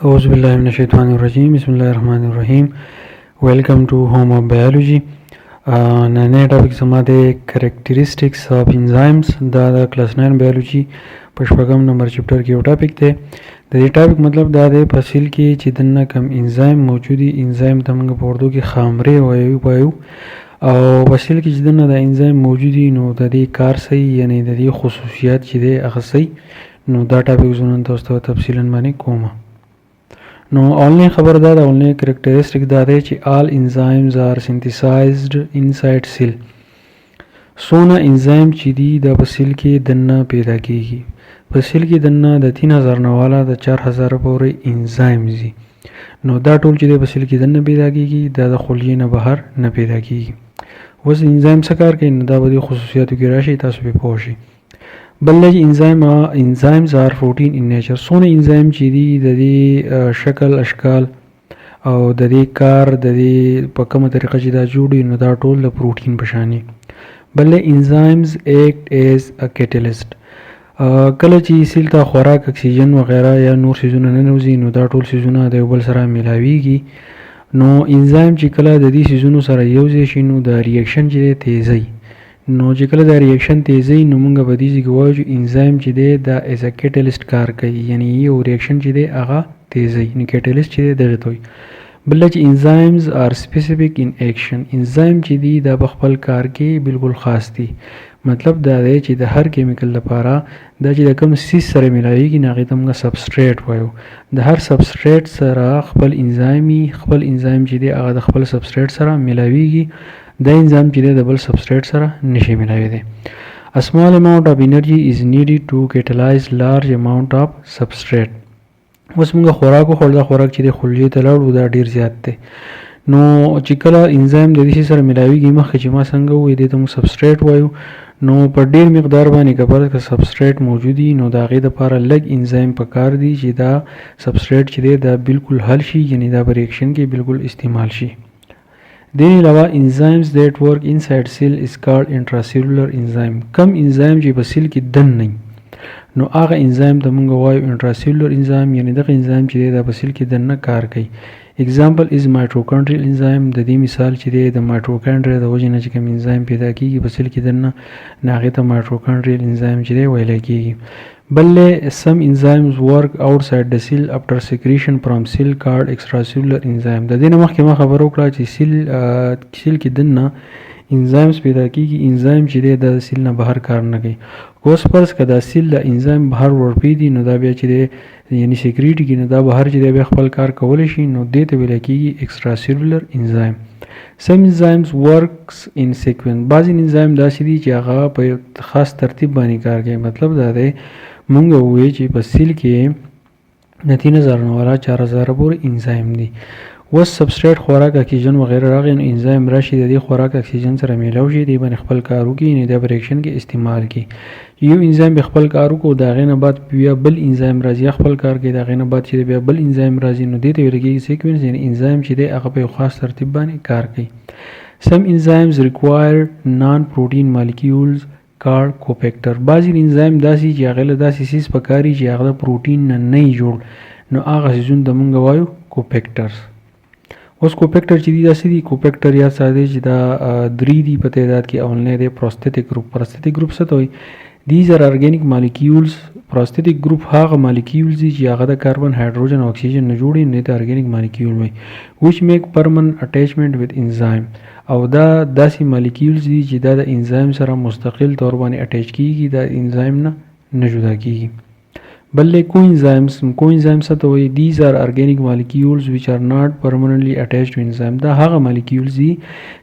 Auzubillahiminash-shaytanir-rajim. Bismillahir-rahmanir-rahim. Welcome to Home of Biology. نننې ټاپک زما د characteristics of enzymes دا د کلاس 9 biology په شپږم نمبر چپټر کې یو ټاپک دی. د دې ټاپک مطلب دا دی په سیل کې چې دنه کم انزایم موجودي انزایم ته موږ په اردو کې خامرې وایو او په سیل کې چې دنه د انزایم موجودي نو د دې کار صحیح یعنی د دې خصوصیات چې دی هغه صحیح نو دا ټاپک زه نن تاسو ته تفصیلا باندې کوم. نو اولنی خبر دا ده اولنی کریکټریسټیک دا دی چې all enzymes are synthesized inside cell. سونه انزایم چې دي د په سیل کې دنه پیدا کیږي. په سیل کې دنه د 3000 نه والا د 4000 پورې انزایم دي. نو دا ټول چې د په سیل کې دنه پیدا کیږي دا د خلیې نه بهر نه پیدا کیږي. اوس انزایم څه کار کوي نو دا به د خصوصیاتو کې راشي تاسو به پوه شئ. بل enzymes are 14 in nature. سونه انزایم چې دي د دې شکل اشکال او د دې کار د دې په کومه طریقه چې دا جوړي نو دا ټول د پروتین په شانی. بل enzymes act as a catalyst. کله چې سیل ته خوراک اکسیجن وغیرہ یا نور سيزونه نه نوځي نو دا ټول سيزونه د یو بل سره ملاويږي. نو انزایم چې کله د دې سيزونو سره یوځای شي نو د ریاکشن چې تیزی نو چې کله دا ریاکشن تیزی نو موږ به دې وایو چې انزایم چې دی دا ایز ا کیټالیست کار کوي یعنی یو ریاکشن چې دی هغه تیزی نو کیټالیست چې دی دغه توي. بل چې انزایمز آر سپیسیفیک ان اکشن. انزایم چې دی دا په خپل کار کې بالکل خاص دي. مطلب دا دی چې د هر کیمیکل لپاره دا چې د کوم سیس سره ملاويږي نه هغه ته موږ سبستریټ وایو. د هر سبستریټ سره خپل انزایم چې دی هغه د خپل سبستریټ سره ملاويږي. دا انزایم چې د بل سبستریټ سره نشي ملاوي. A small amount of energy is needed to catalyze large amount of substrate. اوس موږ خوراک چې د خلیې ته لاړو دا ډیر زیات دی. نو چې کله انزایم د دې سره ملاويږي مخکې چې ما څنګه وې د موږ سبستریټ وایو نو په ډیر مقدار باندې کبر که سبستریټ موجودي نو دا غي د لپاره لګ انزایم پکار دي چې دا سبستریټ چې دا بالکل حل شي یعنی دا ریاکشن کې بالکل استعمال شي. دین علاوه enzymes that work inside cell is called intracellular enzyme. کم انزایم چې په سیل کې دن نه نو هغه انزایم ته موږ وایو intracellular enzyme یعنی دغه انزایم چې د په سیل کې دن نه کار کوي. example is mitochondrial enzyme. د دې مثال چې د mitochondria د وجې نه چې کوم انزایم پیدا کیږي په سیل کې دن نه هغه ته mitochondrial enzyme چې ویل کیږي. بل some enzymes work outside the cell after secretion from cell called extracellular enzyme. د دې نه مخکې ما خبرو کړه چې سیل کې دنه انزایمز پیدا کیږي. انزایم چې د سیل نه بهر کار نه کوي. اوس پرس کدا سیل د انزایم بهر ورپیدي نو دا بیا چې یعنی سیکریټ کې نو دا بهر چې بیا خپل کار کول شي نو دې ته ویل کیږي extracellular enzyme. Some enzymes works in sequence. بعضی انزایم داسې دي چې هغه په خاص ترتیب باندې کار کوي. مطلب دا دی مونږ وایو چې په سیل کې د 3000 نه والا 4000 پورې انزایم دي. اوس سبستریټ خوراک اکسیجن وغیرہ راغی نو انزایم راشي د دې خوراک اکسیجن سره میلاو شي دی باندې خپل کار وکړي نه د ریاکشن کې استعمال کی. یو انزایم به خپل کار وکړو دا غینه بعد بیا بل انزایم راځي خپل کار کوي دا غینه بعد چې بیا بل انزایم راځي نو دې ته ویل کېږي سیکوینس یعنی انزایم چې دی هغه په خاص ترتیب باندې کار کوي. Some enzymes require non-protein molecules called cofactor. بعضی انزایم داسې چې هغه له داسې سیس پکاري چې هغه پروتین نه جوړ نو هغه سيزون د مونږ وایو کوفیکټرز. اوس کوفیکټر چې دي داسې دي کوفیکټر یا ساده چې دا 3 دي په تعداد کې اولنې د پروستاتیک ګروپ څه ته وایي. These are organic molecules. پروستاتیک ګروپ هغه مالیکولز دي چې هغه د کاربن هایدروجن او اکسیجن نه جوړي نه د ارګانیک مالیکول وي which make permanent attachment with enzyme. او دا داسې مالیکولز دي چې دا د انزایم سره مستقل تور باندې اٹیچ کیږي دا انزایم نه جدا کیږي. بل coenzymes څه ته وایي. These are organic molecules which are not permanently attached to enzyme. دا هغه مالیکولز دي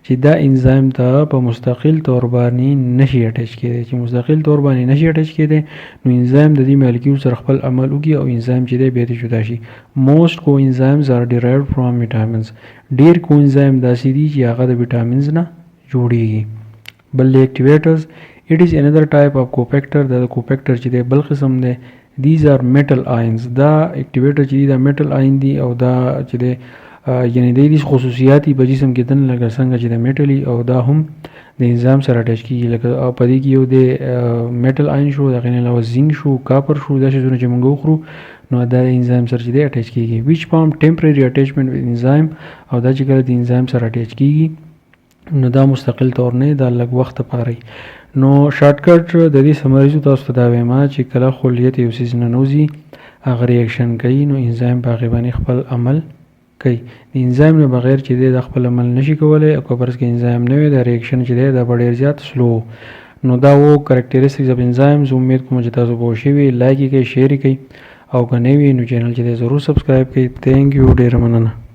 چې دا انزایم ته په مستقل تور باندې نشي اٹیچ کېدی چې مستقل تور باندې نشي اٹیچ کېدی نو انزایم د دې مالیکول سره خپل عمل وکړي او انزایم چې دی به جدا شي. Most coenzymes are derived from vitamins. ډیر coenzyme داسې دي چې هغه د وټامینز نه جوړیږي. بل activators. It is another type of cofactor. دا cofactor چې دی بل قسم دی. These are metal ions. دا activator چې دی دا metal ion دی او دا چې دی یعنی د دې خصوصیات په جسم کې دن لکه څنګه چې د میټل او دا هم د انزایم سره اټیچ کیږي لکه په دې کې یو د میټل آین شو دغه نه علاوه زینک شو کاپر شو دا شیزونه چې موږ وخورو نو دا انزایم سره چې دی اټیچ کیږي which form temporary attachment with enzyme او دا چې کله د انزایم سره اټیچ کیږي نو دا مستقل طور نه دا لږ وخت لپاره نو شارټ کټ د دې سمریزو تاسو ته دا وایم چې کله خلیت یو سیز نه نوزي هغه ریاکشن کوي نو انزایم په هغه باندې خپل عمل کوي د انزایم نه بغیر چې د خپل عمل نشي کولای او کبرس کې انزایم نه وي دا ریاکشن چې دی دا ډیر زیات سلو نو دا وو کریکټریسټکس اف انزایمز امید کوم چې تاسو به شي لایک کړئ شیر کړئ او کنه وی نو چینل چې ضرور سبسکرایب کړئ تھینک یو ډیر مننه